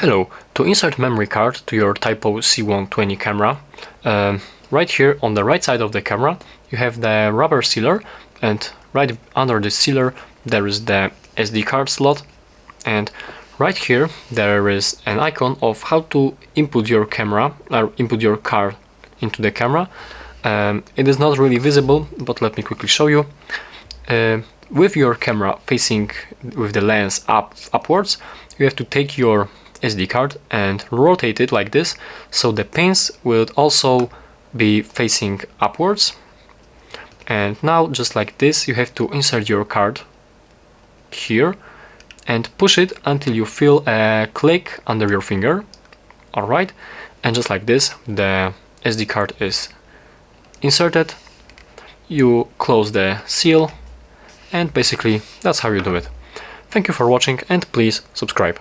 Hello, to insert memory card to your Tapo C120 camera, right here on the right side of the camera you have the rubber sealer, and right under the sealer there is the SD card slot, and right here there is an icon of how to input your camera or input your card into the camera. It is not really visible, but let me quickly show you. With your camera facing with the lens upwards, you have to take your SD card and rotate it like this, so the pins will also be facing upwards. And now, just like this, you have to insert your card here and push it until you feel a click under your finger. Alright, and just like this, the SD card is inserted. You close the seal, and basically that's how you do it. Thank you for watching, and please subscribe.